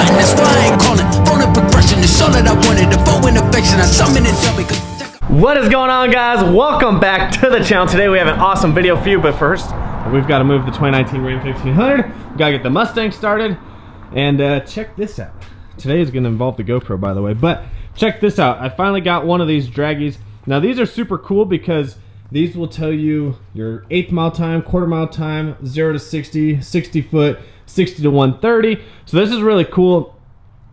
nothing, that's why I ain't calling. Phone and progression is all that I wanted. The phone and affection, I summon it up because. What is going on, guys? Welcome back to the channel. Today we have an awesome video for you, but first we've got to move the 2019 Ram 1500. We gotta get the Mustang started, and check this out. Today is going to involve the GoPro, by the way, but check this out. I finally got one of these draggies. Now these are super cool because these will tell you your 1/8 mile time, 1/4 mile time, 0 to 60, 60 foot, 60 to 130. So this is really cool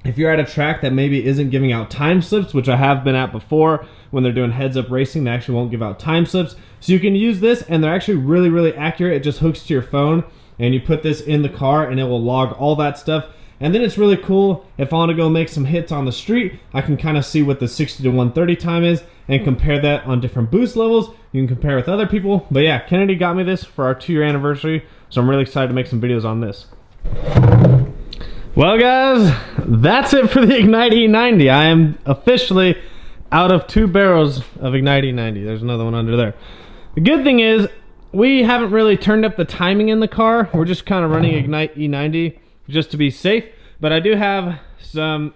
if you're at a track that maybe isn't giving out time slips, which I have been at before. When they're doing heads up racing, they actually won't give out time slips. So you can use this, and they're actually really, really accurate. It just hooks to your phone, and you put this in the car, and it will log all that stuff. And then it's really cool, if I want to go make some hits on the street, I can kind of see what the 60 to 130 time is, and compare that on different boost levels. You can compare with other people. But yeah, Kennedy got me this for our 2-year anniversary, so I'm really excited to make some videos on this. Well guys, that's it for the Ignite E90. I am officially out of 2 barrels of Ignite E90. There's another one under there. The good thing is, we haven't really turned up the timing in the car. We're just kind of running Ignite E90 just to be safe. But I do have some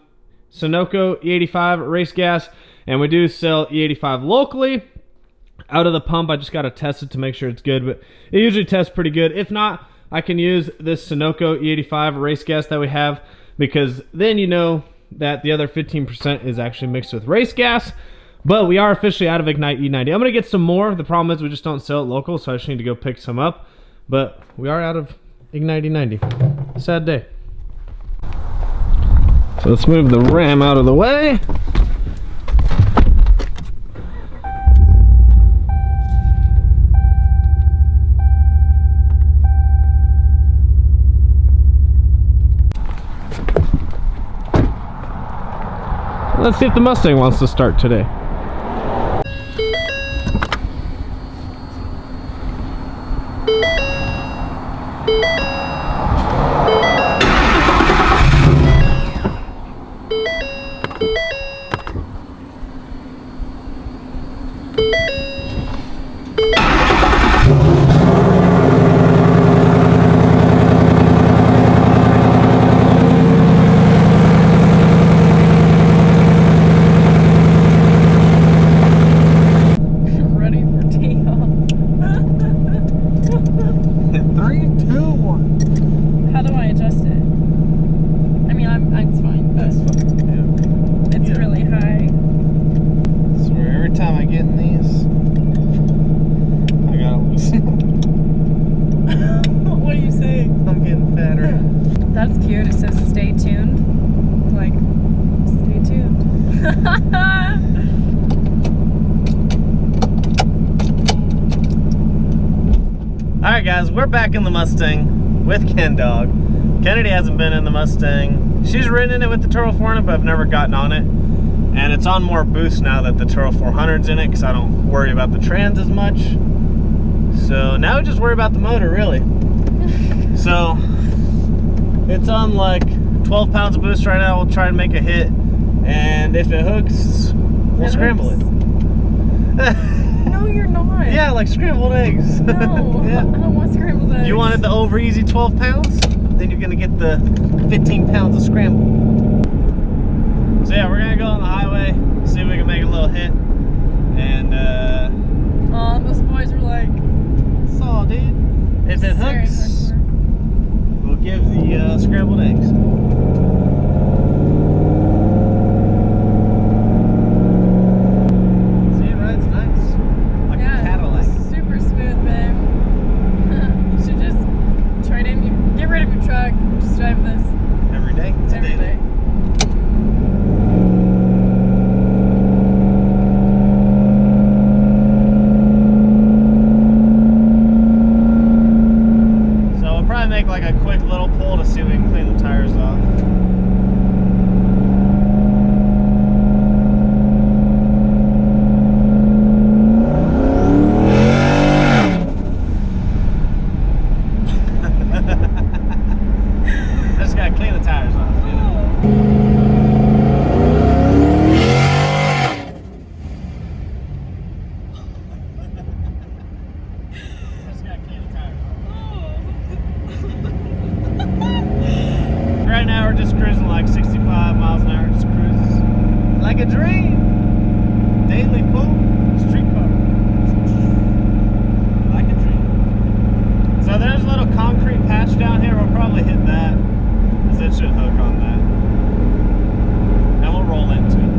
Sunoco E85 race gas, and we do sell E85 locally. Out of the pump, I just got to test it to make sure it's good, but it usually tests pretty good. If not, I can use this Sunoco E85 race gas that we have, because then you know that the other 15% is actually mixed with race gas. But we are officially out of Ignite E90. I'm going to get some more. The problem is we just don't sell it local, so I just need to go pick some up. But we are out of Ignite E90. Sad day. So let's move the Ram out of the way. Let's see if the Mustang wants to start today. That's cute. It says stay tuned. Like, stay tuned. Alright guys, we're back in the Mustang with Ken Dog. Kennedy hasn't been in the Mustang. She's ridden in it with the Turbo 400, but I've never gotten on it. And it's on more boost now that the Turbo 400's in it, because I don't worry about the trans as much. So now we just worry about the motor, really. So it's on like 12 pounds of boost right now. We'll try and make a hit, and if it hooks, we'll scramble it. No, you're not. Yeah, like scrambled eggs. No, yeah. I don't want scrambled eggs. You wanted the over easy 12 pounds? Then you're gonna get the 15 pounds of scramble. So yeah, we're gonna go on the highway, see if we can make a little hit. And those boys were like, saw, dude. If it hooks, we'll give the scrambled eggs. See, it rides nice. Like a Cadillac. Super smooth, babe. You should just trade in, get rid of your truck, just drive this. Every day? It's every day. Make like a quick little pull to see if we can clean the tires off. I just gotta clean the tires off, you know? right now we're just cruising like 65 miles an hour, just cruises. Like a dream. Daily full streetcar. Like a dream. So there's a little concrete patch down here. We'll probably hit that, because it should hook on that. And we'll roll into it.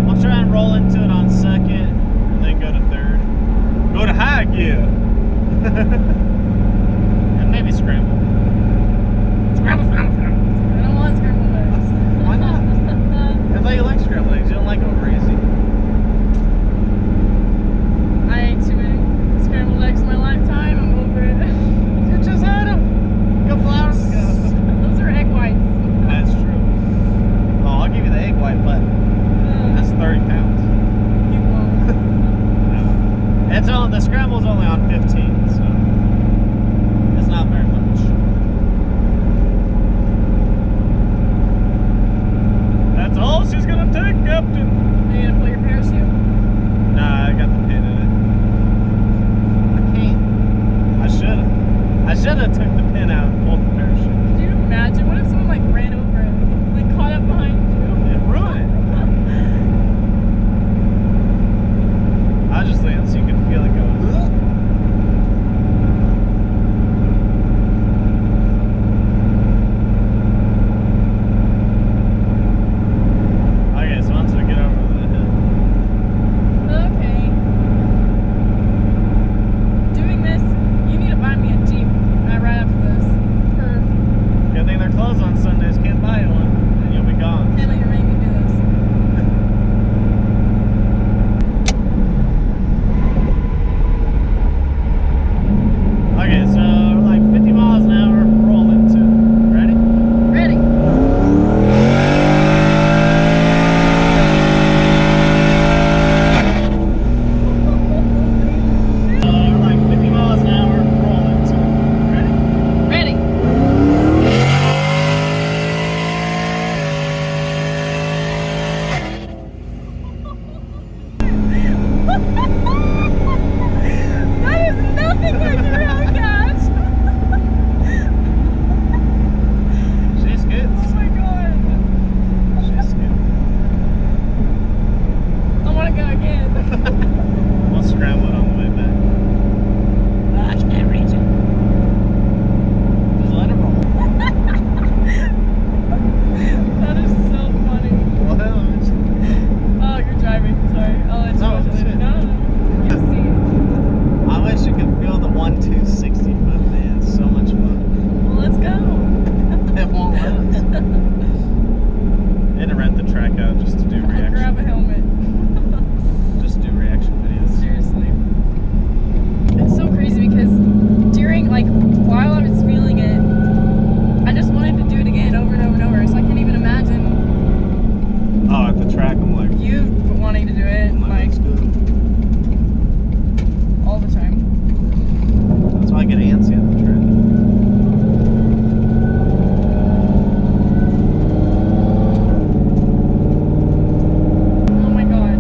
We'll try and roll into it on second, and then go to third. Go to high gear. And maybe scramble. Scramble, scramble, scramble. I don't want scrambled eggs. Why not? I thought you like scrambled eggs. You don't like them over easy. I ate too many scrambled eggs in my lifetime. I'm over it. You just had them a couple hours ago. Those are egg whites. That's true. Oh, I'll give you the egg white, but that's 30 pounds. You won't. It's on, the scramble's only on 15, so it's not very much. That's all she's gonna take, Captain. Are you gonna pull your parachute? Nah, I got the pin in it. I can't. I should've took the pin out and pulled the parachute. Could you imagine? What if someone like ran over it, like caught up behind you? It ruined it. I was just thinking so you could feel it go. Okay, so once we get over the hill. Okay. Doing this, you need to buy me a Jeep right after this. For Good thing they're closed on Sundays. Can't buy you one, and you'll be gone. Taylor, you're making me do this. Okay, so like 50 miles an hour, roll into it. Ready? Ready? Like 50 miles an hour, roll into it. Ready? Ready? That is nothing like your Hellcat. She's good. Oh my god. She's good. I want to go again. We'll scramble it on the way back. I can't reach it. Just let it roll. That is so funny. Well, hell, Oh, you're driving. Sorry. I'll let you No, watch it's it. it. No. You see. I wish you could feel the 1-2-60 foot, man. It's so much fun. Well, let's go. It won't let us. And to rent the track out just to do I'll grab a reaction. helmet. Just do reaction videos. Seriously. It's so crazy because during, like, while I was feeling it, I just wanted to do it again over and over and over. So I can't even imagine Oh, at the track, I'm like, you wanting to do it, like, that's good. all the time. That's why I get antsy at the track. Oh my god.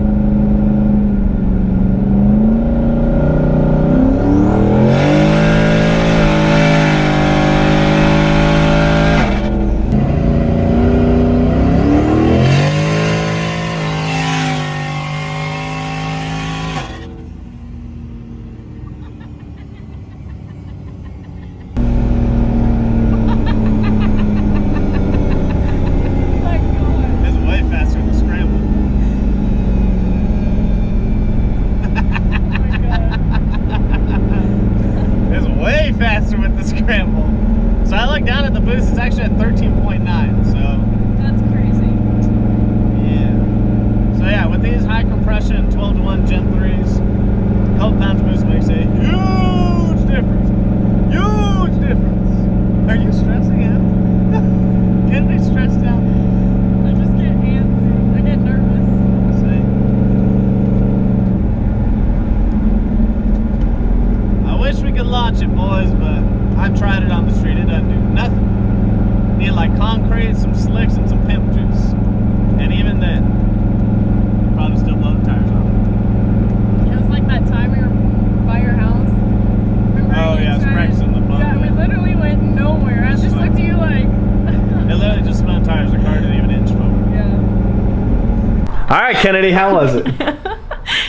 My god. It's way faster than the scramble. Oh my god. It's way faster with the scramble. So I look down at the boost, it's actually at 13.9, so That's crazy. yeah. So yeah, with these high compression 12-to-1 Gen 3s, a couple pounds boost makes a huge difference. Huge difference. Are you stressing out? Getting me stressed out? I just get antsy. I get nervous. See? I wish we could launch it, boys, but I've tried it on the street. It doesn't do nothing. Need like concrete, some slicks, and some pimp juice. And even then, probably still blow the tires off. It was like that time we were by your house. Remember? Oh you yeah, it's tried- practicing All right, Kennedy, how was it?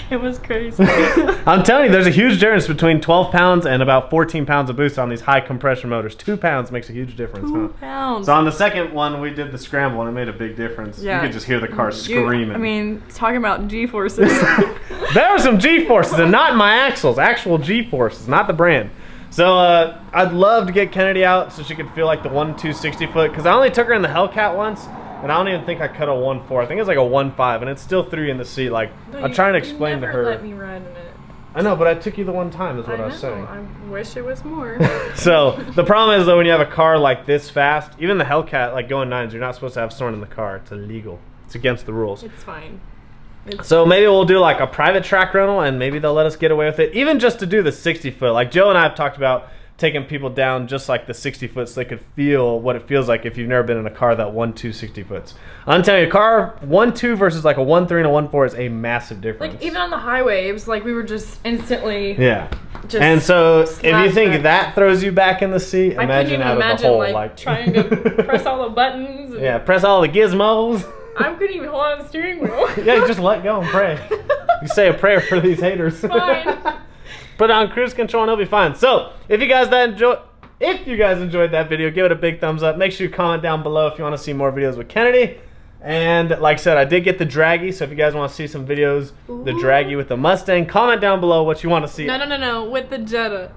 It was crazy. I'm telling you, there's a huge difference between 12 pounds and about 14 pounds of boost on these high compression motors. 2 pounds makes a huge difference. 2 pounds. So on the second one, we did the scramble, and it made a big difference. Yeah. You could just hear the car screaming. I mean, talking about G-forces. There are some G-forces, and not in my axles. Actual G-forces, not the brand. So I'd love to get Kennedy out so she could feel like the 1.260 foot, because I only took her in the Hellcat once, and I don't even think I cut a 1.4. I think it's like a 1.5, and it's still 3 in the seat. Like, No, I'm trying to explain you to never her. let me ride in it. I know, but I took you the one time is what I was know. saying. I wish it was more. So the problem is though, when you have a car like this fast, even the Hellcat, like going 9s, you're not supposed to have someone in the car. It's illegal. It's against the rules. It's fine. So maybe we'll do like a private track rental, and maybe they'll let us get away with it, even just to do the 60 foot. Like Joe and I have talked about taking people down just like the 60 foot so they could feel what it feels like if you've never been in a car that 1.2 60 foots. I'm telling you, a car 1.2 versus like a 1.3 and a 1.4 is a massive difference. Like even on the highway, it was like we were just instantly. Yeah. Just and so if you think back. that throws you back in the seat, I imagine couldn't out even of the imagine hole. like trying to press all the buttons. And Yeah, press all the gizmos. I couldn't even hold on the steering wheel. Yeah, you just let go and pray. You say a prayer for these haters. Fine. Put it on cruise control and it'll be fine. So if you guys enjoyed that video, give it a big thumbs up. Make sure you comment down below if you want to see more videos with Kennedy. And like I said, I did get the draggy, so if you guys want to see some videos, the draggy with the Mustang, comment down below what you want to see. No, with the Jetta.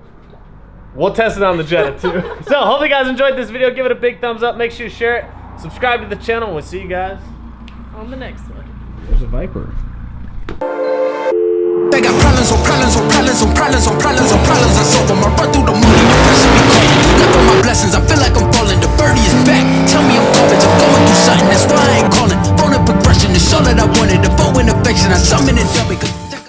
We'll test it on the Jetta too. So hopefully you guys enjoyed this video. Give it a big thumbs up. Make sure you share it. Subscribe to the channel, and we'll see you guys On the next one. There's a Viper. They got problems with